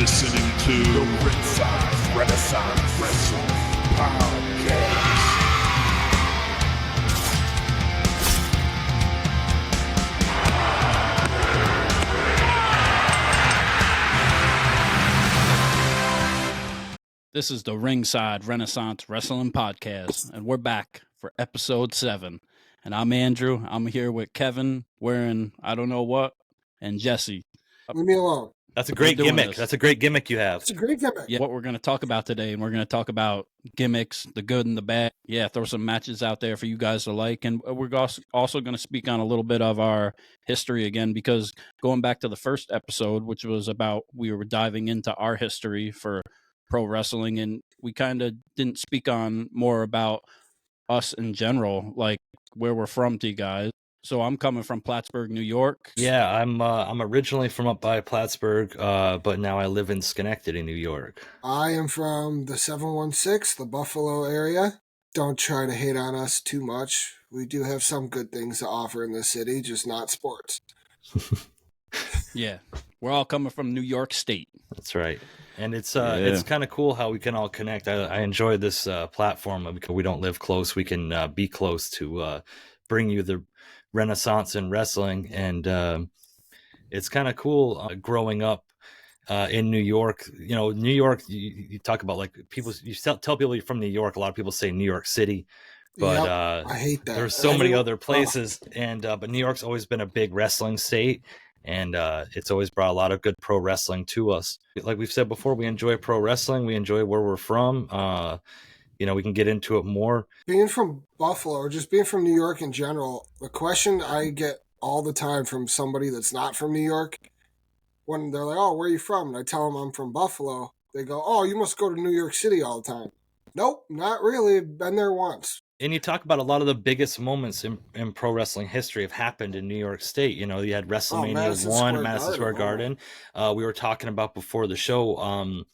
listening to the Ringside Renaissance Wrestling Podcast. This is the Ringside Renaissance Wrestling Podcast, and we're back for episode 7. And I'm Andrew. I'm here with Kevin, wearing I don't know what, and Jesse. Leave me alone. That's a great gimmick. That's a great gimmick you have. It's a great gimmick. Yeah, what we're going to talk about today, and we're going to talk about gimmicks, the good and the bad. Yeah, throw some matches out there for you guys to like. And we're also going to speak on a little bit of our history again, because going back to the first episode, which was about we were diving into our history for pro wrestling, and we kind of didn't speak on more about us in general, like where we're from to you guys. So I'm coming from Plattsburgh, New York. Yeah, I'm originally from up by Plattsburgh, but now I live in Schenectady, New York. I am from the 716, the Buffalo area. Don't try to hate on us too much. We do have some good things to offer in this city, just not sports. Yeah, we're all coming from New York State. That's right. And it's kind of cool how we can all connect. I enjoy this platform because we don't live close. We can be close to bring you the Renaissance in wrestling, and it's kind of cool growing up in New York. You know, New York. You talk about like people. You tell people you're from New York. A lot of people say New York City, but I hate that. There's so many other places, and but New York's always been a big wrestling state. And it's always brought a lot of good pro wrestling to us. Like we've said before, we enjoy pro wrestling. We enjoy where we're from. You know, we can get into it more. Being from Buffalo, or just being from New York in general, the question I get all the time from somebody that's not from New York, when they're like, oh, where are you from? And I tell them I'm from Buffalo. They go, oh, you must go to New York City all the time. Nope, not really. Been there once. And you talk about a lot of the biggest moments in pro wrestling history have happened in New York State. You know, you had WrestleMania 1, Madison Square Garden. We were talking about before the show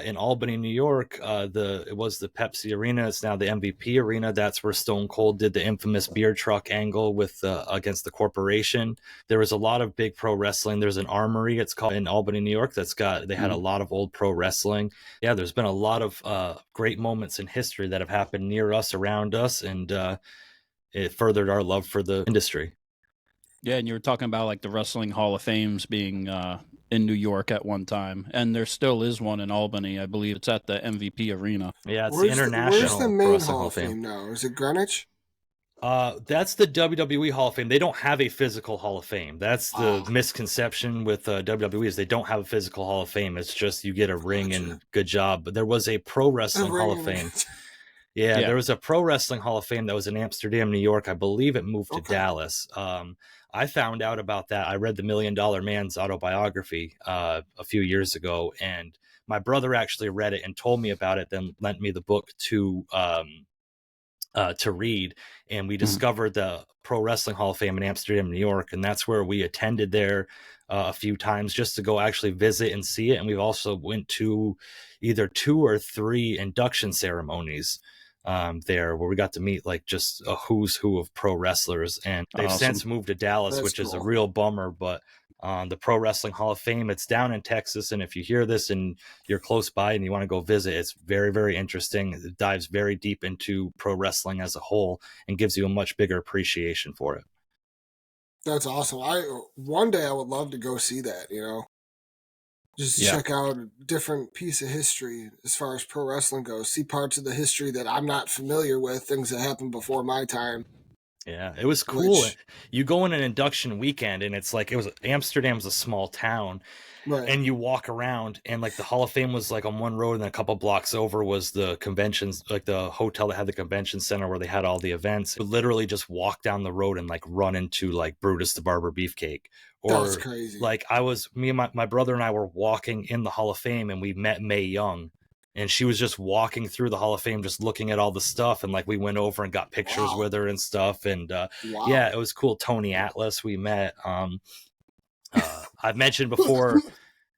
in Albany, New York. It was the Pepsi Arena. It's now the MVP Arena. That's where Stone Cold did the infamous beer truck angle with against the corporation. There was a lot of big pro wrestling. There's an Armory, it's called, in Albany, New York. They had a lot of old pro wrestling. Yeah, there's been a lot of great moments in history that have happened near us, around us, and it furthered our love for the industry. Yeah, and you were talking about like the Wrestling Hall of Fames being in New York at one time, and there still is one in Albany. I believe it's at the MVP Arena. Yeah, it's the International Where's the main Wrestling Hall of Fame now? Is it Greenwich? That's the WWE Hall of Fame. They don't have a physical Hall of Fame. That's the misconception with WWE is they don't have a physical Hall of Fame. It's just you get a ring and good job. But there was a Pro Wrestling Hall of Fame. Yeah, there was a Pro Wrestling Hall of Fame that was in Amsterdam, New York. I believe it moved to Dallas. I found out about that. I read the $1 Million Man's autobiography a few years ago, and my brother actually read it and told me about it, then lent me the book to read. And we discovered the Pro Wrestling Hall of Fame in Amsterdam, New York, and that's where we attended there a few times just to go actually visit and see it. And we've also went to either 2 or 3 induction ceremonies there where we got to meet like just a who's who of pro wrestlers, and they've since moved to Dallas. That's which cool. Is a real bummer, but the Pro Wrestling Hall of Fame, it's down in Texas, and if you hear this and you're close by and you want to go visit, it's very, very interesting. It dives very deep into pro wrestling as a whole and gives you a much bigger appreciation for it. That's awesome. One day I would love to go see that, you know. Just to check out a different piece of history as far as pro wrestling goes. See parts of the history that I'm not familiar with, things that happened before my time. Yeah, it was cool. You go in an induction weekend, and it's like Amsterdam's a small town, right? And you walk around, and like the Hall of Fame was like on one road, and then a couple blocks over was the conventions, like the hotel that had the convention center where they had all the events. You literally just walk down the road and like run into like Brutus the Barber Beefcake. That's crazy. Like me and my brother and I were walking in the Hall of Fame, and we met Mae Young, and she was just walking through the Hall of Fame, just looking at all the stuff. And like, we went over and got pictures with her and stuff. And yeah, it was cool. Tony Atlas, we met. I've mentioned before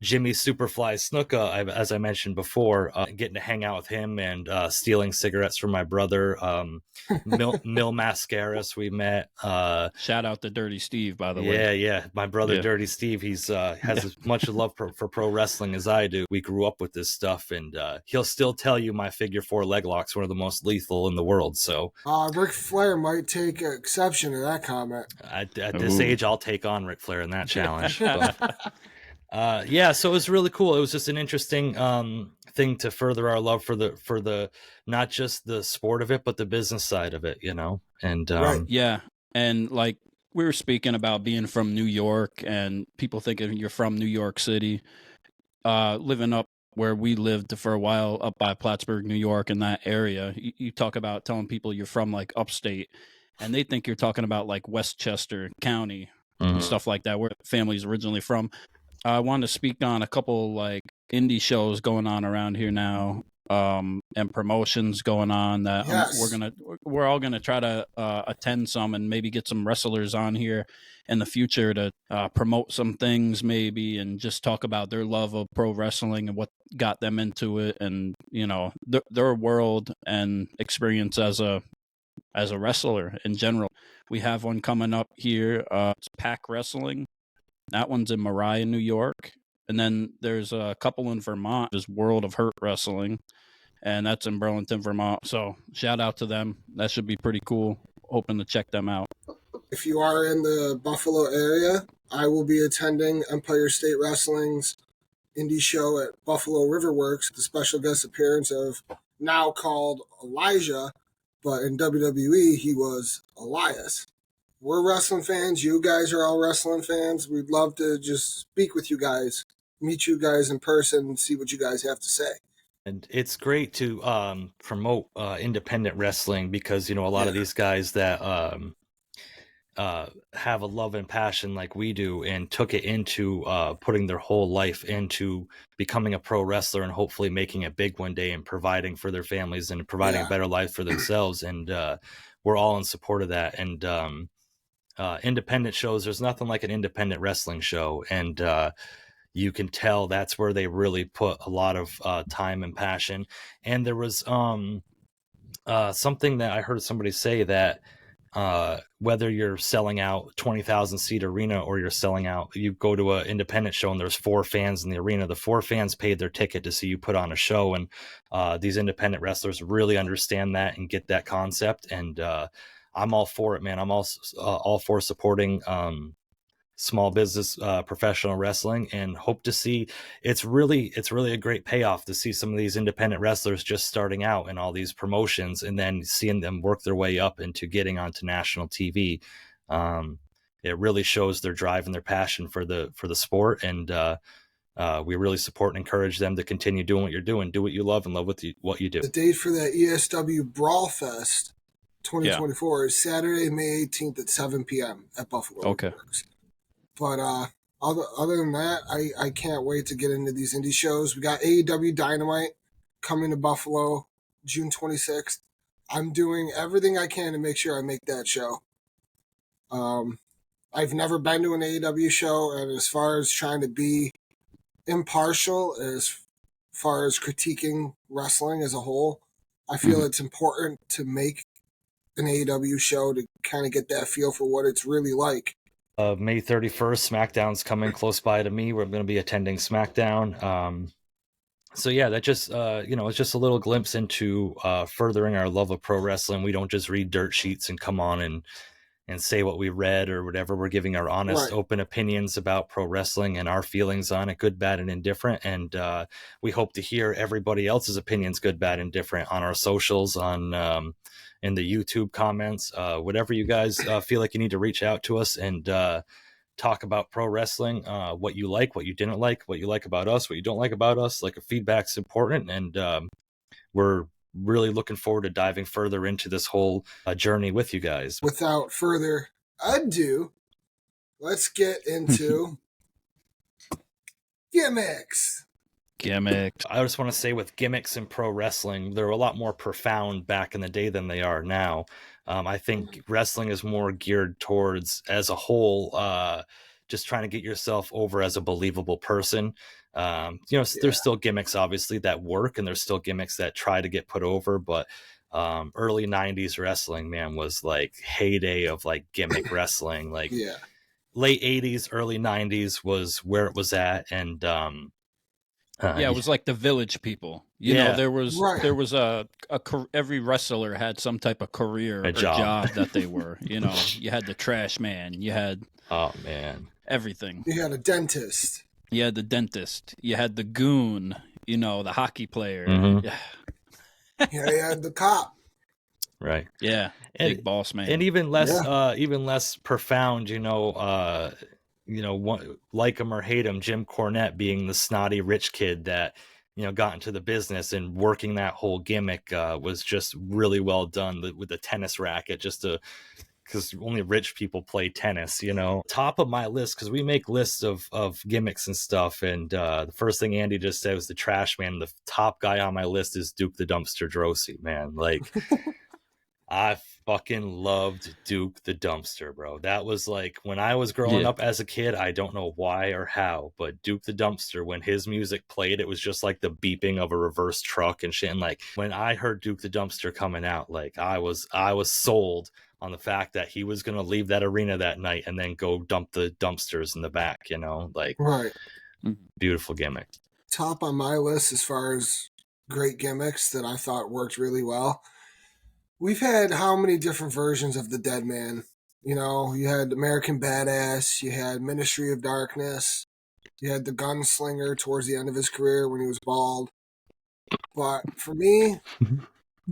Jimmy Superfly Snuka, as I mentioned before, getting to hang out with him and stealing cigarettes from my brother. Mil Mascaris, we met. Shout out to Dirty Steve, by the way. Yeah. My brother, Dirty Steve, he's has as much love for pro wrestling as I do. We grew up with this stuff, and he'll still tell you my figure 4 leg lock's one of the most lethal in the world. So Ric Flair might take exception to that comment. At this age, I'll take on Ric Flair in that challenge. Yeah, so it was really cool. It was just an interesting thing to further our love for the not just the sport of it, but the business side of it, And Right. Yeah, and like we were speaking about being from New York, and people thinking you're from New York City. Living up where we lived for a while, up by Plattsburgh, New York, in that area, you talk about telling people you're from like upstate, and they think you're talking about like Westchester County and stuff like that, where family's originally from. I wanted to speak on a couple like indie shows going on around here now, and promotions going on that we're all gonna try to attend some, and maybe get some wrestlers on here in the future to promote some things maybe, and just talk about their love of pro wrestling and what got them into it, and their world and experience as a wrestler in general. We have one coming up here. It's Pack Wrestling. That one's in Mariah, New York. And then there's a couple in Vermont, is World of Hurt Wrestling, and that's in Burlington, Vermont. So shout out to them. That should be pretty cool. Hoping to check them out. If you are in the Buffalo area, I will be attending Empire State Wrestling's indie show at Buffalo Riverworks, the special guest appearance of now called Elijah, but in WWE he was Elias. We're wrestling fans. You guys are all wrestling fans. We'd love to just speak with you guys, meet you guys in person, and see what you guys have to say. And it's great to promote independent wrestling, because, a lot of these guys that have a love and passion like we do, and took it into putting their whole life into becoming a pro wrestler, and hopefully making it big one day, and providing for their families, and providing a better life for themselves. And we're all in support of that. And independent shows, there's nothing like an independent wrestling show, and you can tell that's where they really put a lot of time and passion. And there was something that I heard somebody say, that whether you're selling out 20,000 seat arena, or you go to an independent show and there's 4 fans in the arena, the 4 fans paid their ticket to see you put on a show. And these independent wrestlers really understand that and get that concept. And I'm all for it, man. I'm all for supporting small business professional wrestling, and hope to see it's really a great payoff to see some of these independent wrestlers just starting out in all these promotions, and then seeing them work their way up into getting onto national TV. It really shows their drive and their passion for the sport, and we really support and encourage them to continue doing what you're doing. Do what you love, and love what you do. The date for that ESW Brawl Fest 2024 is Saturday, May 18th at 7 p.m. at Buffalo. Okay. But other than that, I can't wait to get into these indie shows. We got AEW Dynamite coming to Buffalo June 26th. I'm doing everything I can to make sure I make that show. I've never been to an AEW show, and as far as trying to be impartial, as far as critiquing wrestling as a whole, I feel it's important to make an AEW show to kind of get that feel for what it's really like. May 31st, SmackDown's coming close by to me. We're going to be attending SmackDown. So yeah, that just, it's just a little glimpse into furthering our love of pro wrestling. We don't just read dirt sheets and come on and say what we read or whatever. We're giving our honest, open opinions about pro wrestling and our feelings on it, good, bad, and indifferent. And we hope to hear everybody else's opinions, good, bad, and different, on our socials, on in the YouTube comments, whatever you guys feel like you need to reach out to us and talk about pro wrestling, what you like, what you didn't like, what you like about us, what you don't like about us. Like, feedback's important, and we're really looking forward to diving further into this whole journey with you guys. Without further ado, let's get into Gimmicks. I just want to say, with gimmicks in pro wrestling, they're a lot more profound back in the day than they are now. I think wrestling is more geared towards, as a whole, just trying to get yourself over as a believable person. There's still gimmicks obviously that work, and there's still gimmicks that try to get put over, but early 90s wrestling, man, was like heyday of like gimmick wrestling. Like late 80s, early 90s was where it was at. And it was like the Village People. You know, there was every wrestler had some type of career or job that they were. You know, you had the trash man, you had everything. You had a dentist. You had the dentist. You had the goon. You know, the hockey player. Mm-hmm. Yeah, you had the cop. Right. Yeah. Big boss man. And even less profound, like him or hate him, Jim Cornette being the snotty rich kid that, got into the business and working that whole gimmick was just really well done with the tennis racket, because only rich people play tennis, Top of my list, because we make lists of gimmicks and stuff. And the first thing Andy just said was the trash man. The top guy on my list is Duke the Dumpster Droese, man. Like, I fucking loved Duke the Dumpster, bro. That was like when I was growing up as a kid. I don't know why or how, but Duke the Dumpster, when his music played, it was just like the beeping of a reverse truck and shit. And like when I heard Duke the Dumpster coming out, like I was sold on the fact that he was going to leave that arena that night and then go dump the dumpsters in the back, Right. Beautiful gimmick. Top on my list as far as great gimmicks that I thought worked really well. We've had how many different versions of the Dead Man? You had American Badass, you had Ministry of Darkness, you had the Gunslinger towards the end of his career when he was bald. But for me,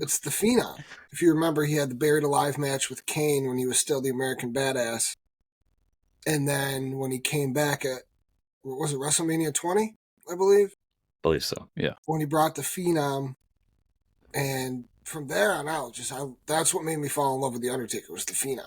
it's the Phenom. If you remember, he had the Buried Alive match with Kane when he was still the American Badass. And then when he came back at, what was it, WrestleMania 20, I believe? Believe so, yeah. When he brought the Phenom, and from there on out, that's what made me fall in love with The Undertaker, was the Phenom.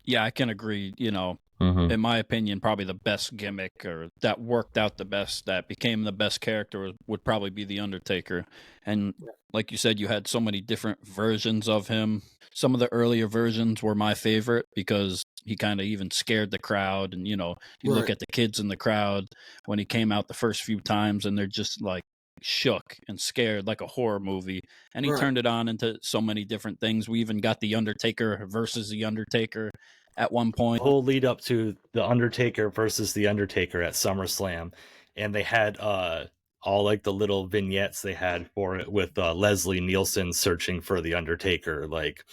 Yeah, I can agree. In my opinion, probably the best gimmick, or that worked out the best, that became the best character, would probably be The Undertaker. And like you said, you had so many different versions of him. Some of the earlier versions were my favorite because he kind of even scared the crowd. And, you look at the kids in the crowd when he came out the first few times, and they're just like shook and scared like a horror movie. And he turned it on into so many different things. We even got The Undertaker versus The Undertaker at one point. The whole lead up to The Undertaker versus The Undertaker at SummerSlam, and they had all like the little vignettes they had for it with Leslie Nielsen searching for The Undertaker. Like,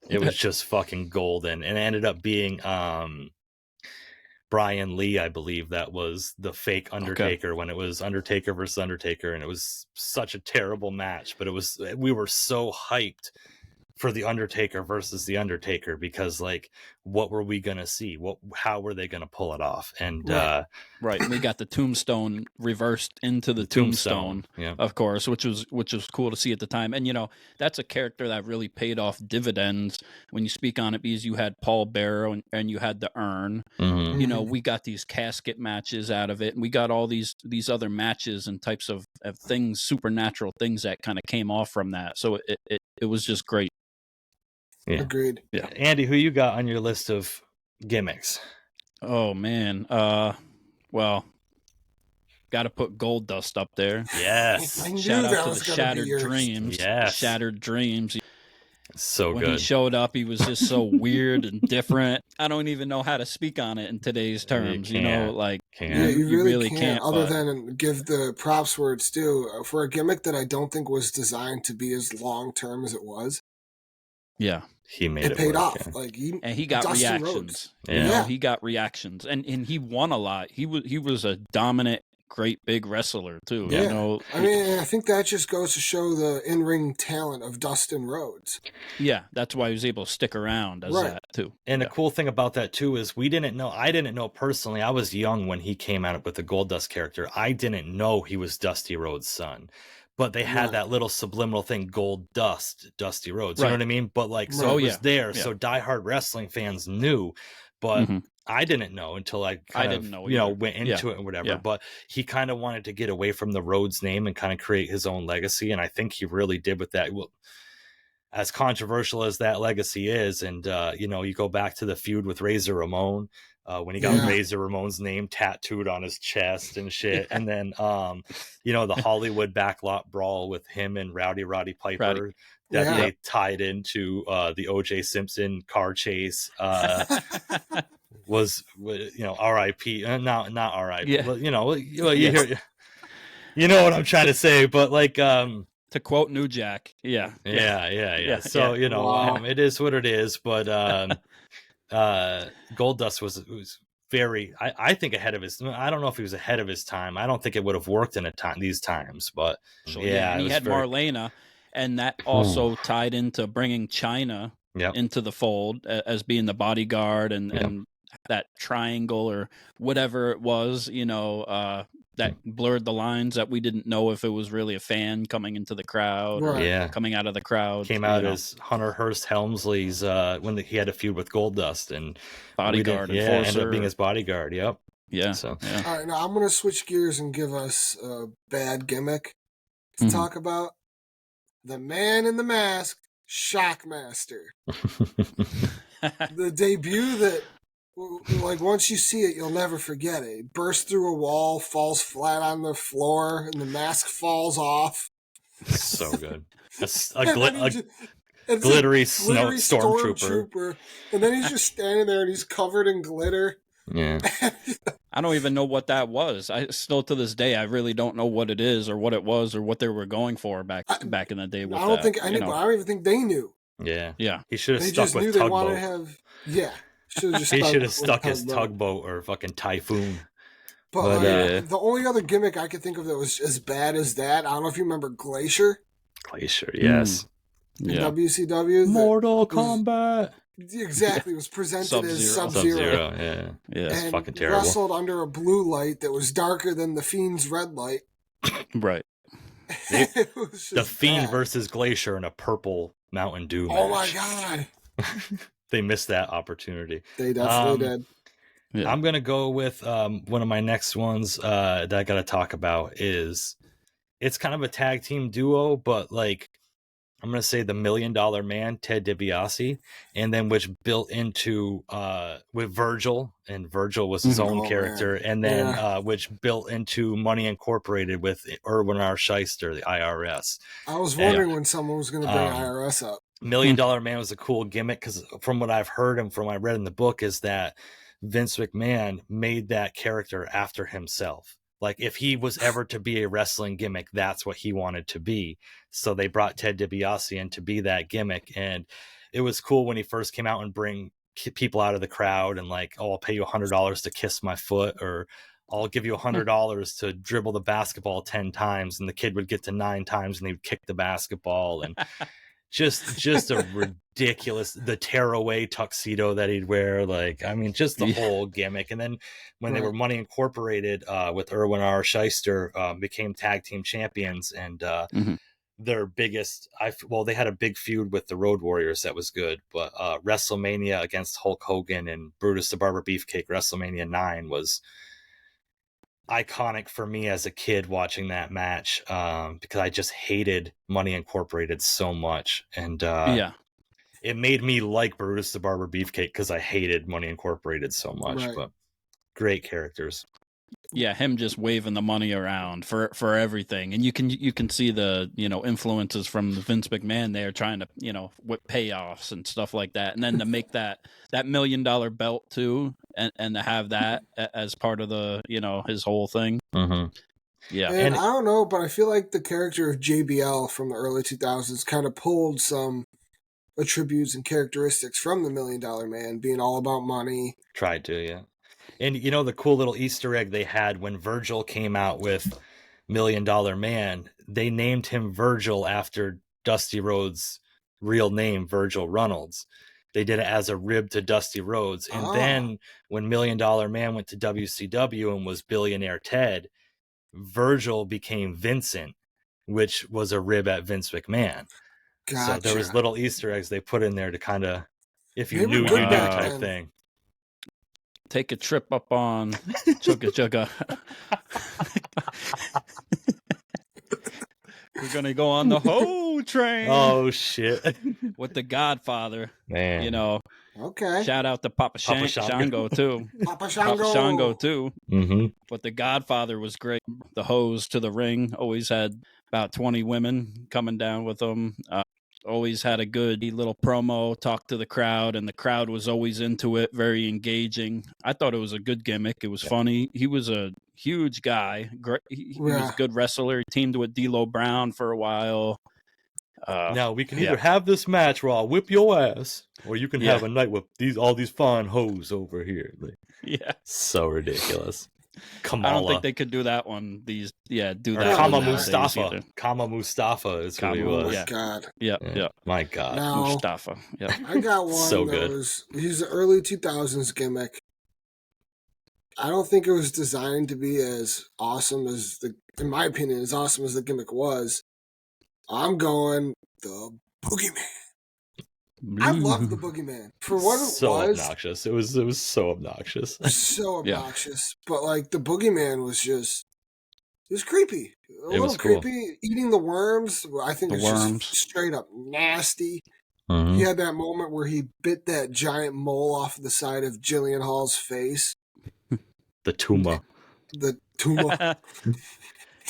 it was just fucking golden. And it ended up being Brian Lee, I believe, that was the fake Undertaker when it was Undertaker versus Undertaker, and it was such a terrible match, but we were so hyped for The Undertaker versus The Undertaker, because like, what were we gonna see? How were they gonna pull it off? And we got the tombstone reversed into the tombstone, of course, which was cool to see at the time. And that's a character that really paid off dividends when you speak on it, because you had Paul Bearer and you had the urn. We got these casket matches out of it, and we got all these other matches and types of things, supernatural things that kind of came off from that. So it was just great. Yeah. Agreed. Yeah. Andy, who you got on your list of gimmicks? Oh man. Well, got to put Goldust up there. Yes. Shout out to the Shattered Dreams. Yes. Shattered Dreams. So when good. He showed up, he was just so weird and different. I don't even know how to speak on it in today's terms. You really can't. Other but than give the props where it's due for a gimmick that I don't think was designed to be as long term as it was. Yeah, he made it paid off. Yeah. And he got reactions. He got reactions, and he won a lot. He was a dominant, great big wrestler too. Yeah. I think that just goes to show the in-ring talent of Dustin Rhodes. Yeah, that's why he was able to stick around as that too. And the cool thing about that too is I didn't know personally. I was young when he came out with the Goldust character. I didn't know he was Dusty Rhodes' son. But they had that little subliminal thing, Goldust, Dusty Rhodes. You know what I mean? But like, so it was there. Yeah. So diehard wrestling fans knew, but I didn't know until I didn't know, went into it and whatever. Yeah. But he kind of wanted to get away from the Rhodes name and kind of create his own legacy. And I think he really did with that. Well, as controversial as that legacy is, and you go back to the feud with Razor Ramon, when he got Razor Ramon's name tattooed on his chest and shit. And then, the Hollywood backlot brawl with him and Roddy Piper that they tied into the O.J. Simpson car chase was, R.I.P. Not R.I.P. Yeah. But, you hear, you know what I'm trying to say, but like, to quote New Jack. Yeah. So, it is what it is, but Goldust was very, I think, ahead of his. I don't know if he was ahead of his time. I don't think it would have worked in these times, but and he had Marlena, and that also tied into bringing China into the fold as being the bodyguard and that triangle or whatever it was, that blurred the lines that we didn't know if it was really a fan coming into the crowd or coming out of the crowd. Came out as Hunter Hearst Helmsley's when he had a feud with Goldust and bodyguard. Ended up being his bodyguard. Yep. Yeah. So all right, now I'm going to switch gears and give us a bad gimmick to talk about. The Man in the Mask, Shockmaster. The debut that, like, once you see it, you'll never forget it. He bursts through a wall, falls flat on the floor, and the mask falls off. So good. A glittery stormtrooper. And then he's just standing there, and he's covered in glitter. Yeah. I don't even know what that was. I still, to this day, I really don't know what it is or what it was or what they were going for back in the day. With I don't think I knew. I don't even think they knew. Yeah. Yeah. He should have stuck with tugboat. He should have stuck his tugboat or fucking typhoon. But the only other gimmick I could think of that was as bad as that, I don't know if you remember Glacier. Glacier, yes. In WCW. Mortal Kombat. Exactly. It was presented as Sub-Zero. Yeah, it's and fucking terrible. Wrestled under a blue light that was darker than the Fiend's red light. Right. The Fiend versus Glacier in a purple Mountain Dew match. Oh my God. They missed that opportunity. They definitely did. Yeah. I'm going to go with one of my next ones that I got to talk about it's kind of a tag team duo, but like, I'm going to say the $1 Million Man, Ted DiBiase, and then which built into with Virgil, and Virgil was his own character, and then which built into Money Incorporated with Erwin R. Shyster, the IRS. I was wondering when someone was going to bring IRS up. $1 Million Man was a cool gimmick because from what I've heard and from what I read in the book is that Vince McMahon made that character after himself. Like if he was ever to be a wrestling gimmick, that's what he wanted to be. So they brought Ted DiBiase in to be that gimmick. And it was cool when he first came out and bring people out of the crowd and like, oh, I'll pay you $100 to kiss my foot, or I'll give you $100 to dribble the basketball 10 times. And the kid would get to 9 times and he'd kick the basketball. And just a ridiculous, the tearaway tuxedo that he'd wear. Like, I mean, just the whole gimmick. And then when they were Money Incorporated with Erwin R. Shyster, became tag team champions, and their biggest, they had a big feud with the Road Warriors that was good, but WrestleMania against Hulk Hogan and Brutus the Barber Beefcake, WrestleMania 9 was iconic for me as a kid watching that match, because I just hated Money Incorporated so much, and it made me like Brutus the Barber Beefcake because I hated Money Incorporated so much. But great characters. Yeah, him just waving the money around for everything, and you can see the influences from Vince McMahon there, trying to whip payoffs and stuff like that, and then to make that $1 million belt too, and to have that as part of the his whole thing. Yeah, and I don't know, but I feel like the character of JBL from the early 2000s kind of pulled some attributes and characteristics from the $1 Million Man, being all about money. Tried to, yeah. And the cool little Easter egg they had when Virgil came out with $1 Million Man, they named him Virgil after Dusty Rhodes' real name, Virgil Runnels. They did it as a rib to Dusty Rhodes. And then when $1 Million Man went to WCW and was Billionaire Ted, Virgil became Vincent, which was a rib at Vince McMahon. Gotcha. So there was little Easter eggs they put in there to kind of, if you knew, you knew type thing. Take a trip up on Chugga Chugga. We're gonna go on the Ho train. Oh shit! With the Godfather, man. Okay. Shout out to Papa Shango too. Papa Shango. Papa Shango too. Mm-hmm. But the Godfather was great. The hose to the ring, always had about 20 women coming down with him. Always had a good little promo, talk to the crowd, and the crowd was always into it, very engaging. I thought it was a good gimmick. It was funny. He was a huge guy. He was a good wrestler. He teamed with D'Lo Brown for a while. Now we can either have this match where I'll whip your ass, or you can have a night with all these fine hoes over here. Like, so ridiculous. Kamala. I don't think they could do that one. Do that. Kama Mustafa. Kama Mustafa is who he was. Oh my God. Yeah. My God. Now, Mustafa. Yeah. I got one So that good. He's an early 2000s gimmick. I don't think it was designed to be as awesome as in my opinion, as awesome as the gimmick was. I'm going the Boogeyman. I love the Boogeyman for what it was. So obnoxious. It was so obnoxious. So obnoxious, but like the Boogeyman was just. It was creepy. A little cool. creepy. Eating the worms. I think it's just straight up nasty. Mm-hmm. He had that moment where he bit that giant mole off the side of Jillian Hall's face. The Tuma. The Tuma.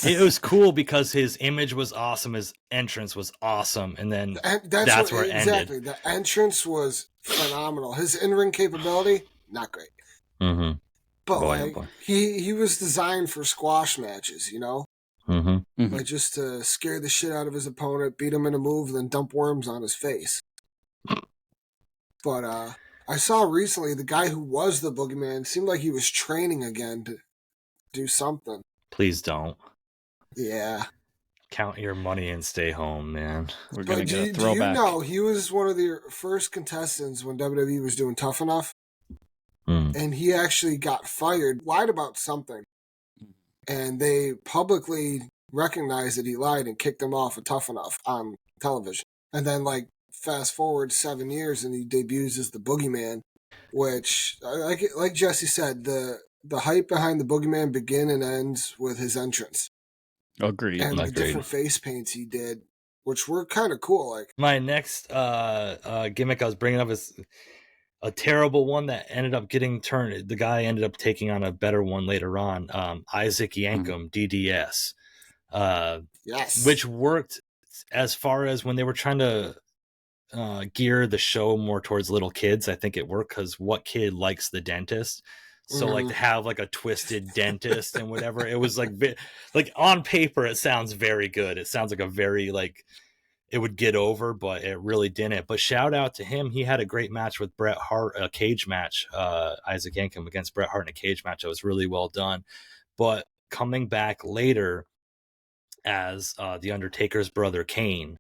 It was cool because his image was awesome, his entrance was awesome, and then that's where it ended. The entrance was phenomenal. His in-ring capability, not great. Mm-hmm. But he was designed for squash matches, you know? Mm-hmm. Like just to scare the shit out of his opponent, beat him in a move, then dump worms on his face. But I saw recently the guy who was the Boogeyman seemed like he was training again to do something. Please don't. Yeah. Count your money and stay home, man. We're going to get a throwback. Do you know he was one of the first contestants when WWE was doing Tough Enough? And he actually got fired, lied about something. And they publicly recognized that he lied and kicked him off of Tough Enough on television. And then, like, fast forward 7 years and he debuts as the Boogeyman, which, like Jesse said, the hype behind the Boogeyman begin and ends with his entrance. Agreed. And the different face paints he did, which were kind of cool. Like my next gimmick I was bringing up is a terrible one that ended up getting turned. The guy ended up taking on a better one later on. Isaac Yankem DDS. Yes. Which worked as far as when they were trying to gear the show more towards little kids. I think it worked because what kid likes the dentist? So like to have like a twisted dentist and whatever, it was like on paper, it sounds very good. It sounds like a very like it would get over, but it really didn't. But shout out to him. He had a great match with Bret Hart, a cage match, Isaac Yankem against Bret Hart in a cage match. That was really well done. But coming back later as the Undertaker's brother, Kane,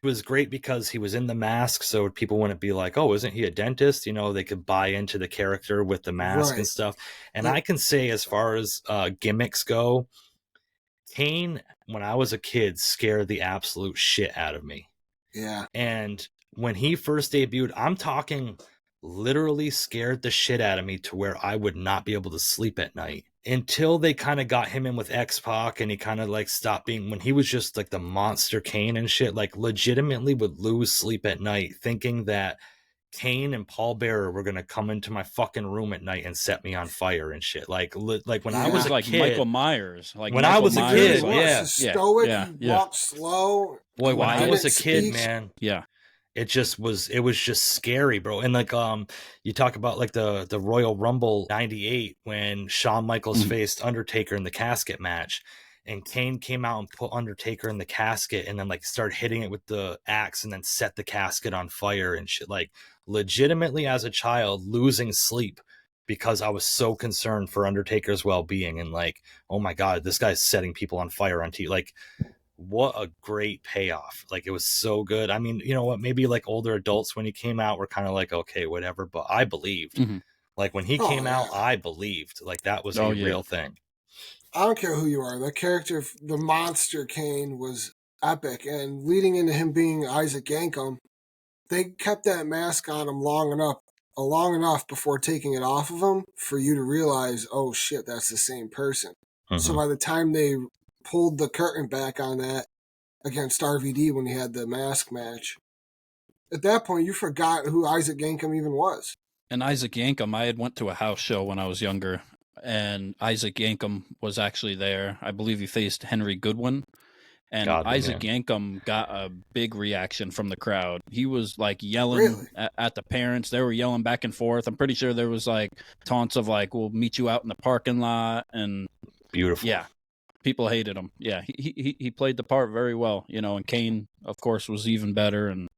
was great because he was in the mask, so people wouldn't be like, oh, isn't he a dentist? You know, they could buy into the character with the mask and stuff. And I can say, as far as gimmicks go, Kane, when I was a kid, scared the absolute shit out of me. Yeah. And when he first debuted, I'm talking literally scared the shit out of me to where I would not be able to sleep at night. Until they kind of got him in with X-Pac and he kind of like stopped being, when he was just like the monster Kane and shit, like legitimately would lose sleep at night thinking that Kane and Paul Bearer were going to come into my fucking room at night and set me on fire and shit. Like when I was a like kid, Michael Myers. Like when Michael I was a Myers, kid, stoic, he walked slow. Boy, when I was a kid, man. Yeah. It was just scary, bro. And like you talk about like the Royal Rumble 98 when Shawn Michaels faced Undertaker in the casket match, and Kane came out and put Undertaker in the casket and then like started hitting it with the axe and then set the casket on fire and shit. Like legitimately as a child losing sleep because I was so concerned for Undertaker's well-being and like, oh my God, this guy's setting people on fire on TV. Like, what a great payoff. Like, it was so good. I mean, you know what, maybe like older adults when he came out were kind of like, okay, whatever, but I believed. Like when he came out, I believed like that was a real thing. I don't care who you are, the character, the monster Kane was epic, and leading into him being Isaac Yankem, they kept that mask on him long enough before taking it off of him for you to realize, oh shit, that's the same person. So by the time they pulled the curtain back on that against RVD when he had the mask match, at that point, you forgot who Isaac Yankem even was. And Isaac Yankem, I had went to a house show when I was younger, and Isaac Yankem was actually there. I believe he faced Henry Goodwin. And Isaac Yankem got a big reaction from the crowd. He was like yelling at the parents. They were yelling back and forth. I'm pretty sure there was like taunts of like, "We'll meet you out in the parking lot." And beautiful. Yeah, people hated him. Yeah, he played the part very well, you know. And Kane, of course, was even better and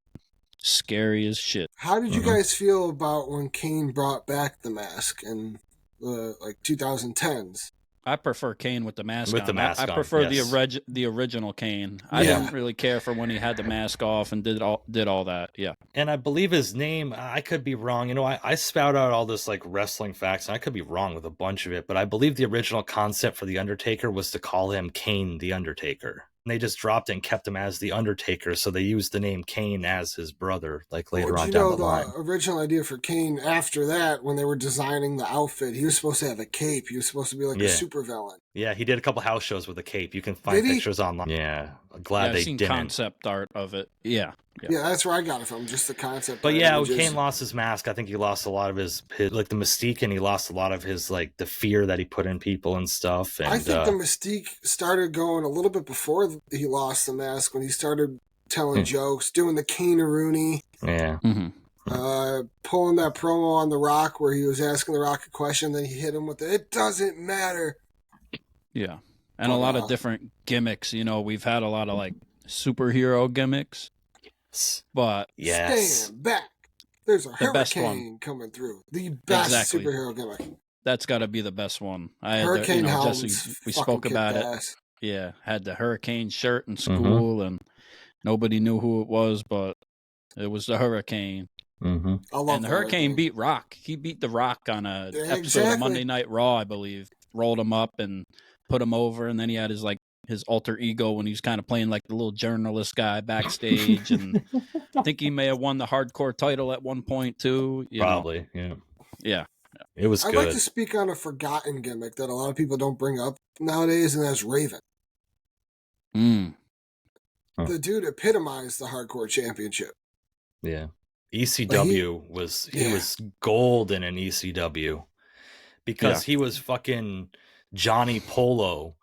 scary as shit. How did you guys feel about when Kane brought back the mask in the like 2010s? I prefer Kane with the mask on. I prefer the original Kane. I didn't really care for when he had the mask off and did all that. Yeah. And I believe his name, I could be wrong. You know, I spout out all this like wrestling facts, and I could be wrong with a bunch of it, but I believe the original concept for The Undertaker was to call him Kane the Undertaker. And they just dropped it and kept him as The Undertaker, so they used the name Kane as his brother, like later on down the line. The original idea for Kane after that, when they were designing the outfit, he was supposed to have a cape. He was supposed to be like a supervillain. Yeah, he did a couple house shows with a cape. You can find pictures online. Yeah, glad they didn't. Concept art of it. Yeah, that's where I got it from, just the concept. But yeah, when Kane lost his mask, I think he lost a lot of his like the mystique, and he lost a lot of his like the fear that he put in people and stuff. And I think the mystique started going a little bit before he lost the mask, when he started telling jokes, doing the Kane-a-rooney. Yeah. Pulling that promo on The Rock where he was asking The Rock a question, then he hit him with it doesn't matter. Yeah. And a lot of different gimmicks. You know, we've had a lot of like superhero gimmicks. But stand back. There's a hurricane coming through. The best superhero gimmick. That's got to be the best one. Hurricane Jesse, we spoke about it. Yeah, had the hurricane shirt in school, and nobody knew who it was, but it was the Hurricane. I love and the Hurricane beat Rock. He beat the Rock on a episode of Monday Night Raw, I believe. Rolled him up and put him over, and then he had his alter ego when he was kind of playing like the little journalist guy backstage, and I think he may have won the hardcore title at one point too. Probably, yeah. It was good. I'd like to speak on a forgotten gimmick that a lot of people don't bring up nowadays, and that's Raven. The dude epitomized the hardcore championship. Yeah. ECW was golden in ECW because he was fucking Johnny Polo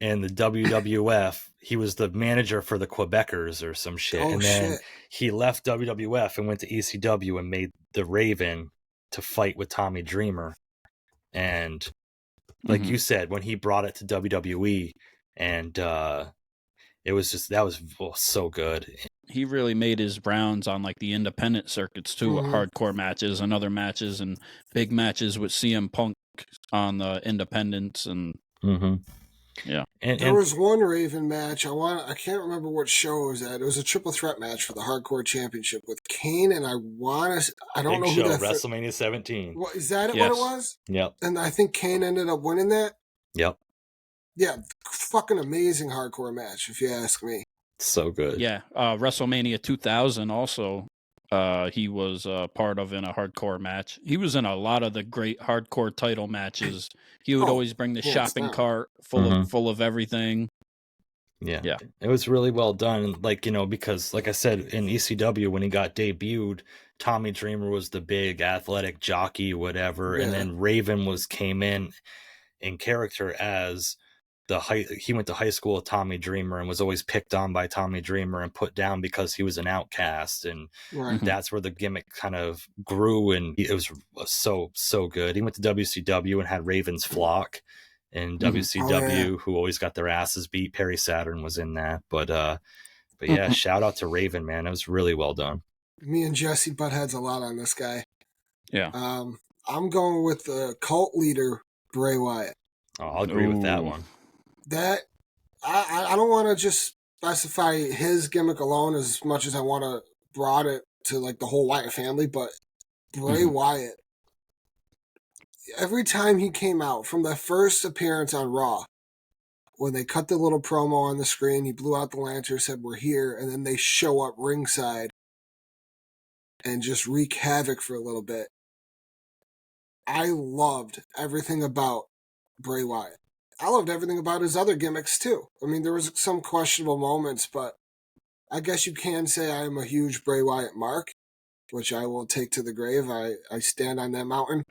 in the WWF. He was the manager for the Quebecers or some shit. And then he left WWF and went to ECW and made the Raven to fight with Tommy Dreamer. And like you said, when he brought it to WWE, and it was just, that was so good. He really made his rounds on like the independent circuits too, hardcore matches and other matches and big matches with CM Punk on the independents and yeah. And there was one Raven match. I can't remember what show it was at. It was a triple threat match for the hardcore championship with Kane, and I don't know who that WrestleMania 17. What is that? What it was? Yep. And I think Kane ended up winning that. Yep. Yeah, fucking amazing hardcore match, if you ask me. So good. Yeah. WrestleMania 2000 also. He was part of in a hardcore match. He was in a lot of the great hardcore title matches. He would always bring the shopping cart full of everything. Yeah. It was really well done. Like, because like I said, in ECW, when he got debuted, Tommy Dreamer was the big athletic jockey, whatever. Yeah. And then Raven came in character as he went to high school with Tommy Dreamer and was always picked on by Tommy Dreamer and put down because he was an outcast. And that's where the gimmick kind of grew, and it was so good. He went to WCW and had Raven's Flock in WCW, who always got their asses beat. Perry Saturn was in that. But yeah, shout out to Raven, man. It was really well done. Me and Jesse butt heads a lot on this guy. Yeah. I'm going with the cult leader, Bray Wyatt. Oh, I'll agree with that one. That I don't want to just specify his gimmick alone as much as I want to broad it to like the whole Wyatt family, but Bray Wyatt, every time he came out from the first appearance on Raw, when they cut the little promo on the screen, he blew out the lantern, said we're here, and then they show up ringside and just wreak havoc for a little bit. I loved everything about Bray Wyatt. I loved everything about his other gimmicks, too. I mean, there was some questionable moments, but I guess you can say I am a huge Bray Wyatt mark, which I will take to the grave. I stand on that mountain.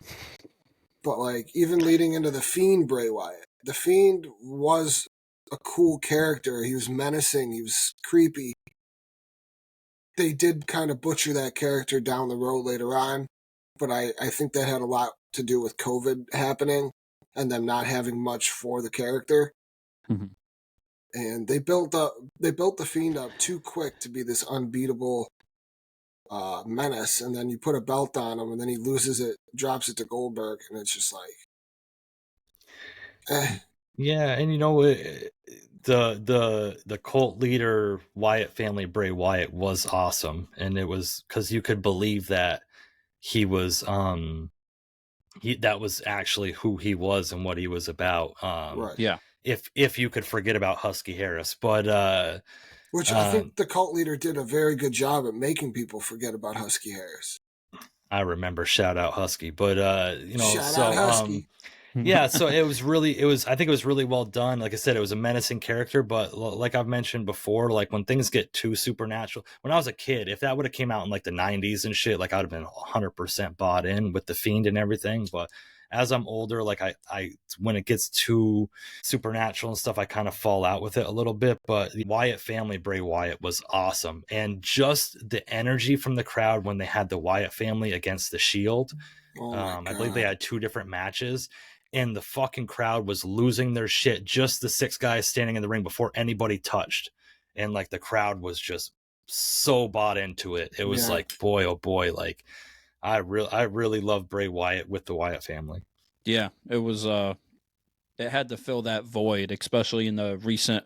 But, like, even leading into The Fiend Bray Wyatt, The Fiend was a cool character. He was menacing. He was creepy. They did kind of butcher that character down the road later on, but I think that had a lot to do with COVID happening and them not having much for the character. Mm-hmm. And they built the Fiend up too quick to be this unbeatable menace, and then you put a belt on him, and then he loses it, drops it to Goldberg, and it's just like, Yeah, and you know, the cult leader Wyatt family Bray Wyatt was awesome, and it was because you could believe that he was that was actually who he was and what he was about. right. Yeah. If you could forget about Husky Harris, but which I think the cult leader did a very good job at making people forget about Husky Harris. I remember, shout out Husky, but you know, Shout out Husky. Yeah, so I think it was really well done. Like I said, it was a menacing character, but like I've mentioned before, like when things get too supernatural, when I was a kid, if that would have came out in like the 90s and shit, like I'd have been 100% bought in with the Fiend and everything. But as I'm older, like I when it gets too supernatural and stuff, I kind of fall out with it a little bit. But the Wyatt family, Bray Wyatt, was awesome, and just the energy from the crowd when they had the Wyatt family against the Shield. I believe they had 2 different matches, and the fucking crowd was losing their shit. Just the 6 guys standing in the ring before anybody touched, and like the crowd was just so bought into it. It was like, boy, oh boy, like I really love Bray Wyatt with the Wyatt family. Yeah, it was it had to fill that void, especially in the recent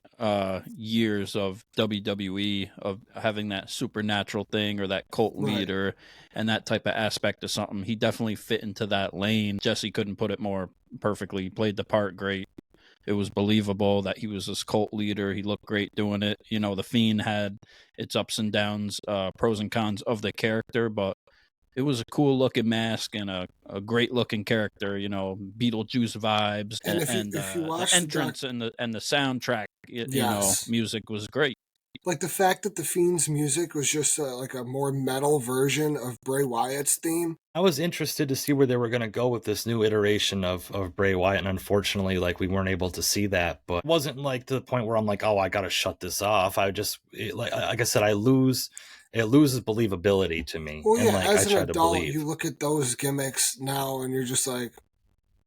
years of WWE, of having that supernatural thing or that cult leader and that type of aspect of something. He definitely fit into that lane. Jesse couldn't put it more perfectly. He played the part great. It was believable that he was this cult leader. He looked great doing it. You know, the Fiend had its ups and downs, pros and cons of the character, but it was a cool looking mask and a great looking character, you know, Beetlejuice vibes, and if you watch the entrance and the soundtrack, you know, music was great. Like the fact that the Fiend's music was just like a more metal version of Bray Wyatt's theme. I was interested to see where they were going to go with this new iteration of Bray Wyatt, and unfortunately, like, we weren't able to see that. But it wasn't like to the point where I'm like, oh, I got to shut this off. Like I said, it loses believability to me. Well, yeah, and, like, as I an adult, you look at those gimmicks now and you're just like,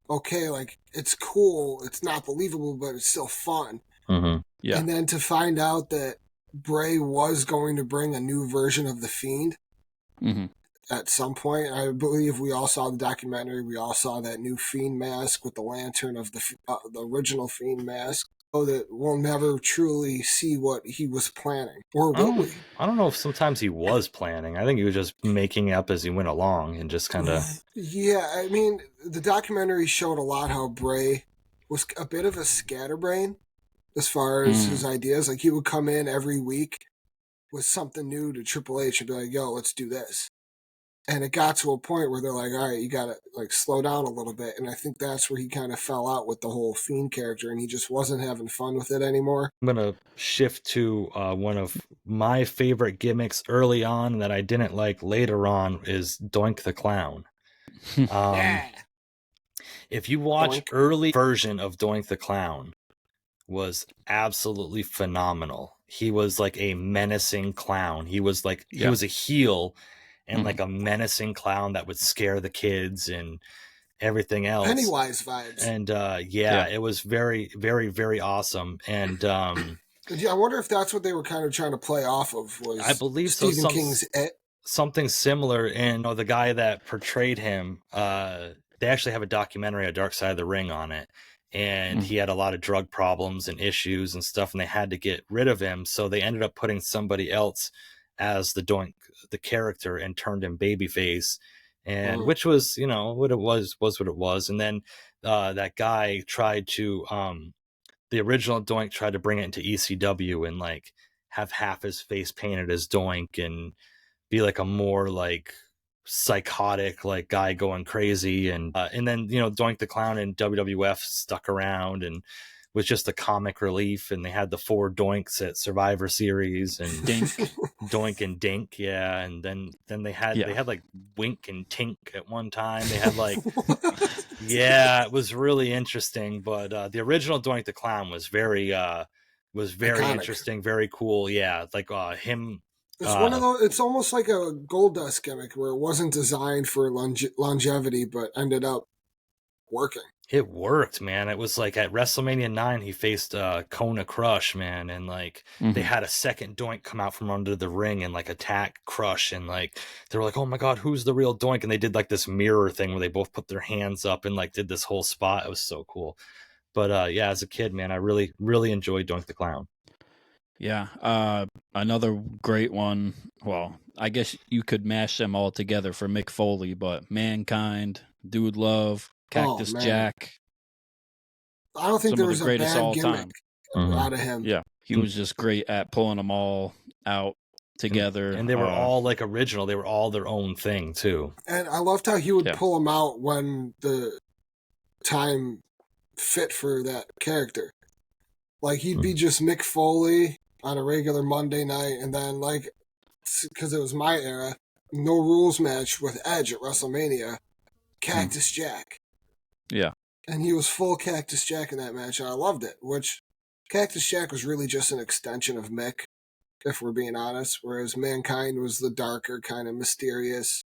okay, like, it's cool, it's not believable, but it's still fun. Mm-hmm. Yeah. And then to find out that Bray was going to bring a new version of the Fiend at some point. I believe we all saw the documentary. We all saw that new Fiend mask with the lantern of the original Fiend mask. So that we'll never truly see what he was planning. Or will we? I don't know if sometimes he was planning. I think he was just making up as he went along and just kind of... Yeah, I mean, the documentary showed a lot how Bray was a bit of a scatterbrain as far as his ideas. Like, he would come in every week with something new to Triple H and be like, yo, let's do this. And it got to a point where they're like, all right, you got to, like, slow down a little bit. And I think that's where he kind of fell out with the whole Fiend character, and he just wasn't having fun with it anymore. I'm going to shift to one of my favorite gimmicks early on that I didn't like later on is Doink the Clown. If you watch early version of Doink the Clown, was absolutely phenomenal. He was like a menacing clown. He was like, he was a heel and like a menacing clown that would scare the kids and everything else. Pennywise vibes. And it was very, very, very awesome. And I wonder if that's what they were kind of trying to play off of, was I believe Stephen King's It. Something similar. And the guy that portrayed him, they actually have a documentary, A Dark Side of the Ring, on it. And he had a lot of drug problems and issues and stuff, and they had to get rid of him. So they ended up putting somebody else as the Doink, the character, and turned him babyface, and which was, what it was what it was. And then that guy tried to, the original Doink tried to bring it into ECW and like have half his face painted as Doink and be like a more like psychotic like guy going crazy, and then Doink the Clown and WWF stuck around and was just a comic relief, and they had the 4 Doinks at Survivor Series and Dink. Doink and Dink, yeah, and then they had like Wink and Tink at one time. They had like yeah, it was really interesting. But the original Doink the Clown was very iconic. Interesting, very cool. Yeah, like him. It's one of those. It's almost like a Goldust gimmick where it wasn't designed for longevity, but ended up working. It worked, man. It was like at WrestleMania 9, he faced Kona Crush, man, and like they had a second Doink come out from under the ring and like attack Crush, and like they were like, "Oh my God, who's the real Doink?" And they did like this mirror thing where they both put their hands up and like did this whole spot. It was so cool. But yeah, as a kid, man, I really, really enjoyed Doink the Clown. Yeah, another great one. Well, I guess you could mash them all together for Mick Foley, but Mankind, Dude Love, Cactus Jack. I don't think there was a greatest bad gimmick out of him. Yeah, he was just great at pulling them all out together. And they were all like original. They were all their own thing too. And I loved how he would pull them out when the time fit for that character. Like he'd be just Mick Foley on a regular Monday night, and then like, because it was my era, no rules match with Edge at WrestleMania, Cactus Jack. Yeah. And he was full Cactus Jack in that match, and I loved it, which Cactus Jack was really just an extension of Mick, if we're being honest, whereas Mankind was the darker, kind of mysterious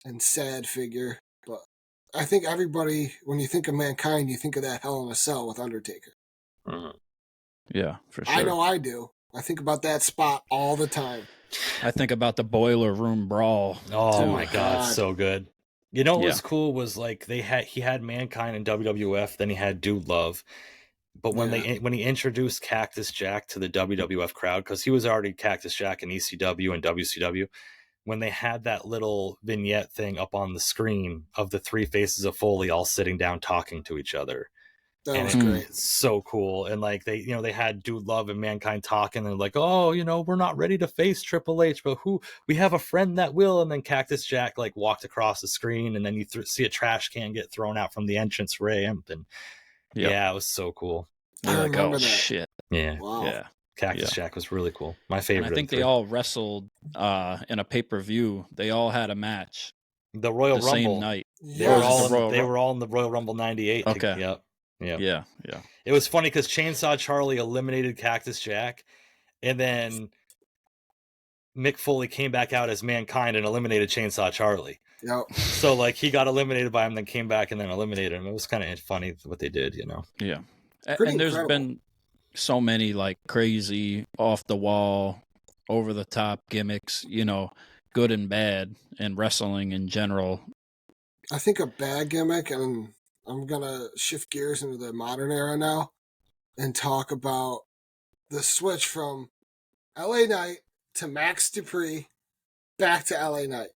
and sad figure. But I think everybody, when you think of Mankind, you think of that Hell in a Cell with Undertaker. Yeah, for sure. I know I do. I think about that spot all the time. I think about the Boiler Room Brawl. Oh my God, so good. You know what was cool was like he had Mankind in WWF, then he had Dude Love. But when he introduced Cactus Jack to the WWF crowd, because he was already Cactus Jack in ECW and WCW, when they had that little vignette thing up on the screen of the 3 faces of Foley all sitting down talking to each other. That was great. It's so cool. And like they had Dude Love and Mankind talking, and like, oh, we're not ready to face Triple H, but we have a friend that will. And then Cactus Jack like walked across the screen, and then you see a trash can get thrown out from the entrance ramp, and yeah, it was so cool. I remember that. Shit. Yeah. Wow. Yeah. Cactus Jack was really cool. My favorite. And I think they all wrestled in a pay-per-view. They all had a match. The Royal Rumble. Same night. They were all in the Royal Rumble 98. Okay. Yep. Yeah. It was funny because Chainsaw Charlie eliminated Cactus Jack, and then Mick Foley came back out as Mankind and eliminated Chainsaw Charlie. Yep. So like he got eliminated by him, then came back and then eliminated him. It was kind of funny what they did, Yeah. Pretty and there's incredible. been so many like crazy, off the wall, over the top gimmicks, good and bad, in wrestling in general. I think a bad gimmick, and I'm going to shift gears into the modern era now and talk about the switch from LA Knight to Max Dupree back to LA Knight.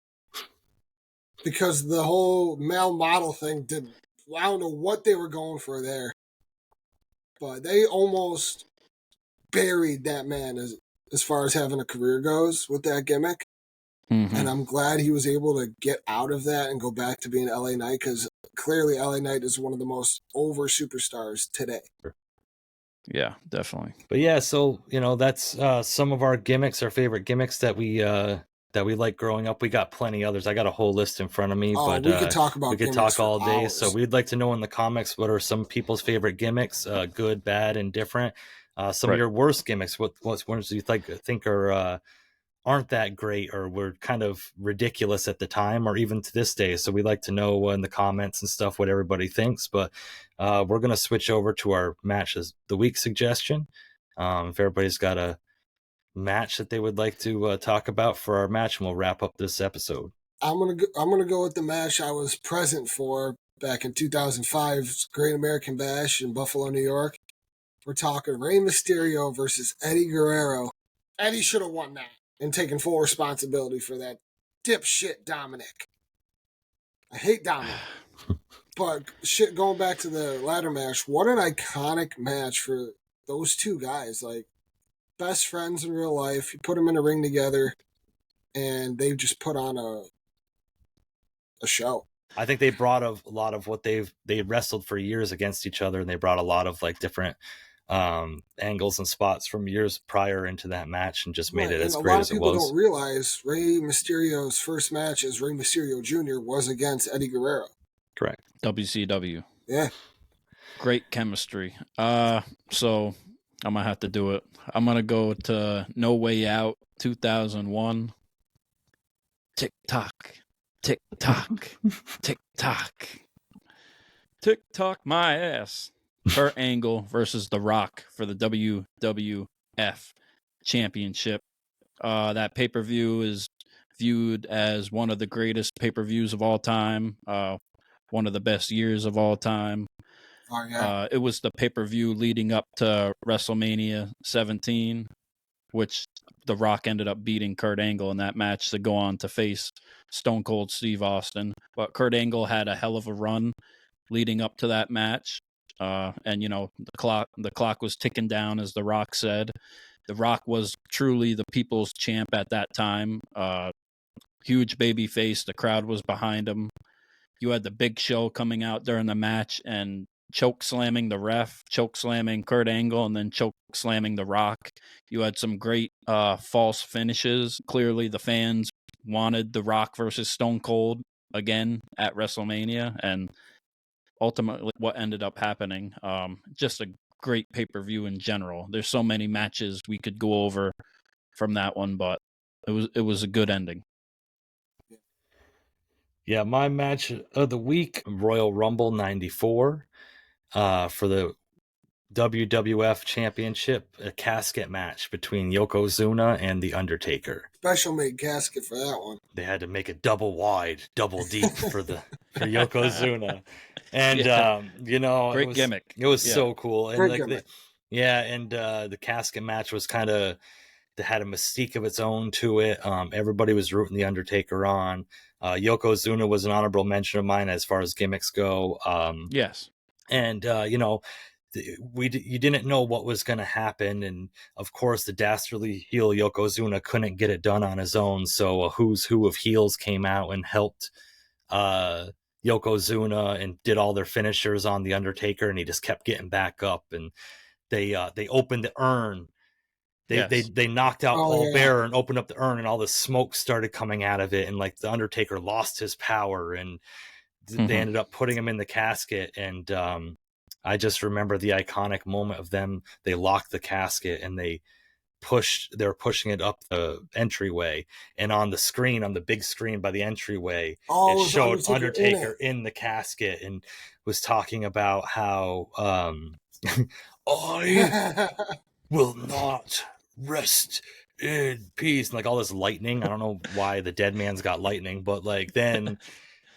Because the whole male model thing I don't know what they were going for there. But they almost buried that man as far as having a career goes with that gimmick. Mm-hmm. And I'm glad he was able to get out of that and go back to being LA Knight, because clearly LA Knight is one of the most over superstars today. Yeah, definitely. But yeah, so that's some of our gimmicks, our favorite gimmicks that we like growing up. We got plenty others. I got a whole list in front of me, but we could talk about. We could talk all day. Hours. So we'd like to know in the comments what are some people's favorite gimmicks, good, bad, and different. Some of your worst gimmicks. What ones do you think are aren't that great, or were kind of ridiculous at the time, or even to this day? So we'd like to know in the comments and stuff what everybody thinks. But we're gonna switch over to our matches the week suggestion. If everybody's got a match that they would like to talk about for our match, and we'll wrap up this episode. I'm gonna go with the match I was present for back in 2005's Great American Bash in Buffalo, New York. We're talking Rey Mysterio versus Eddie Guerrero. Eddie should have won that and taken full responsibility for that dipshit Dominic. I hate Dominic. But shit, going back to the ladder match, what an iconic match for those two guys. Like, best friends in real life. You put them in a ring together, and they just put on a show. I think they brought a lot of what they wrestled for years against each other, and they brought a lot of like different angles and spots from years prior into that match, and just made it as great as it was. A lot of people don't realize Rey Mysterio's first match as Rey Mysterio Jr. was against Eddie Guerrero. Correct. WCW. Yeah. Great chemistry. So I'm gonna have to do it. I'm gonna go to No Way Out 2001. Tick tock, tick tock, tick tock, tick tock my ass. Kurt Angle versus The Rock for the WWF Championship. That pay-per-view is viewed as one of the greatest pay-per-views of all time. One of the best years of all time. Oh, yeah. It was the pay-per-view leading up to WrestleMania 17, which The Rock ended up beating Kurt Angle in that match to go on to face Stone Cold Steve Austin. But Kurt Angle had a hell of a run leading up to that match. And you know, the clock was ticking down, as The Rock said. The Rock was truly the people's champ at that time. Huge baby face. The crowd was behind him. You had the Big Show coming out during the match and choke slamming the ref, choke slamming Kurt Angle, and then choke slamming The Rock. You had some great false finishes. Clearly, the fans wanted The Rock versus Stone Cold again at WrestleMania, and ultimately what ended up happening. Just a great pay-per-view in general. There's so many matches we could go over from that one, but it was a good ending. Yeah, my match of the week, Royal Rumble 94, for the WWF Championship, a casket match between Yokozuna and The Undertaker. Special made casket for that one. They had to make it double wide, double deep for Yokozuna. And you know, great gimmick. It was so cool. And Great like gimmick. the casket match was kind of, it had a mystique of its own to it. Everybody was rooting The Undertaker on. Yokozuna was an honorable mention of mine as far as gimmicks go. Yes. And you know, you didn't know what was going to happen, and of course the dastardly heel Yokozuna couldn't get it done on his own, so a who's who of heels came out and helped Yokozuna and did all their finishers on The Undertaker, and he just kept getting back up. And they opened the urn. They knocked out Paul Bearer and opened up the urn, and all the smoke started coming out of it, and like The Undertaker lost his power, and they ended up putting him in the casket. And I just remember the iconic moment of them. They locked the casket and they were pushing it up the entryway, and on the screen, on the big screen by the entryway, it showed Undertaker in the casket and was talking about how I will not rest in peace, and like all this lightning. I don't know why the dead man's got lightning, but like then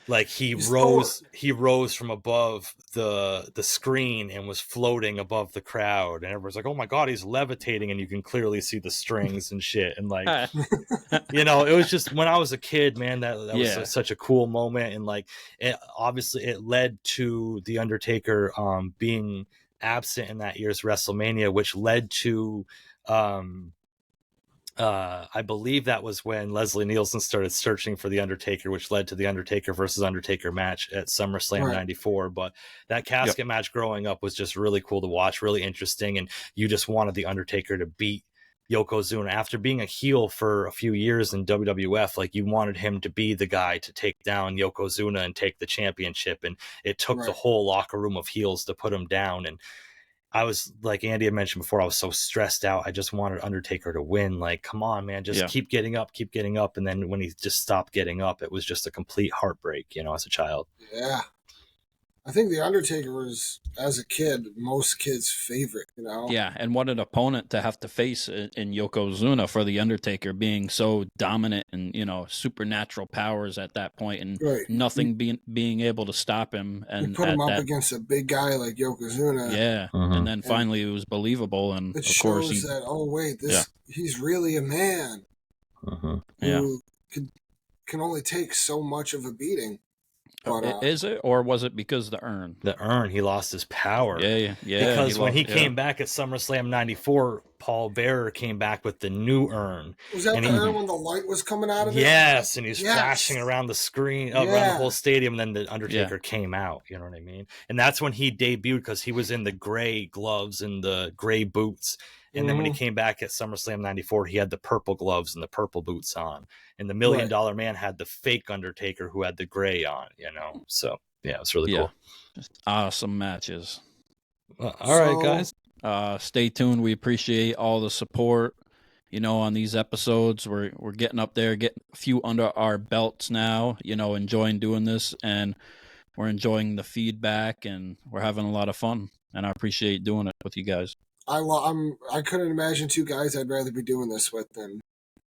like he rose from above the screen and was floating above the crowd, and everyone's like, oh my god, he's levitating, and you can clearly see the strings and shit. And like you know, it was just, when I was a kid, man, that was such a cool moment. And like obviously it led to The Undertaker being absent in that year's WrestleMania, which led to I believe that was when Leslie Nielsen started searching for The Undertaker, which led to the Undertaker versus Undertaker match at SummerSlam 94. But that casket match growing up was just really cool to watch, really interesting. And you just wanted The Undertaker to beat Yokozuna after being a heel for a few years in WWF. Like, you wanted him to be the guy to take down Yokozuna and take the championship. And it took the whole locker room of heels to put him down. And I was, like Andy had mentioned before, I was so stressed out. I just wanted Undertaker to win. Like, come on, man, just keep getting up, keep getting up. And then when he just stopped getting up, it was just a complete heartbreak, you know, as a child. Yeah. I think The Undertaker was, as a kid, most kids' favorite, you know? Yeah, and what an opponent to have to face in Yokozuna, for The Undertaker being so dominant and, you know, supernatural powers at that point, and nothing being able to stop him. And you put him up against a big guy like Yokozuna. Yeah, and then finally it was believable. And it of course shows that, oh, wait, he's really a man who can only take so much of a beating. But, is it, or was it because the urn? The urn, he lost his power. Yeah. Because when he came back at SummerSlam '94, Paul Bearer came back with the new urn. Was that the urn when the light was coming out of it? Yes, and he's flashing around the screen, around the whole stadium, and then the Undertaker came out, you know what I mean? And that's when he debuted, because he was in the gray gloves and the gray boots. And then when he came back at SummerSlam '94, he had the purple gloves and the purple boots on. And the $1 Million Man had the fake Undertaker who had the gray on, you know? So, yeah, it's really cool. Just awesome matches. All right, guys. Stay tuned. We appreciate all the support, you know, on these episodes. We're getting up there, getting a few under our belts now, you know, enjoying doing this, and we're enjoying the feedback, and we're having a lot of fun, and I appreciate doing it with you guys. I couldn't imagine two guys I'd rather be doing this with than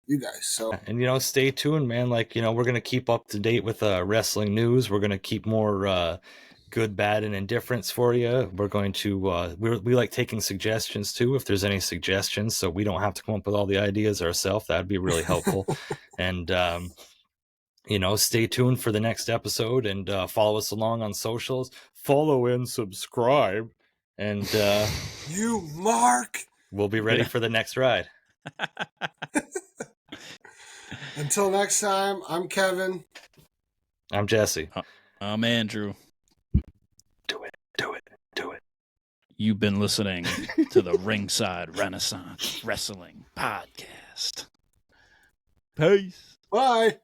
you guys. So, and, you know, stay tuned, man. Like, you know, we're going to keep up to date with wrestling news. We're going to keep more good, bad, and indifference for you. We're going to we like taking suggestions too, if there's any suggestions, so we don't have to come up with all the ideas ourselves. That'd be really helpful. And you know, stay tuned for the next episode, and follow us along on socials. Follow and subscribe, and you Mark, we'll be ready for the next ride. Until next time, I'm Kevin. I'm Jesse. I'm Andrew. Do it. You've been listening to the Ringside Renaissance Wrestling Podcast. Peace. Bye.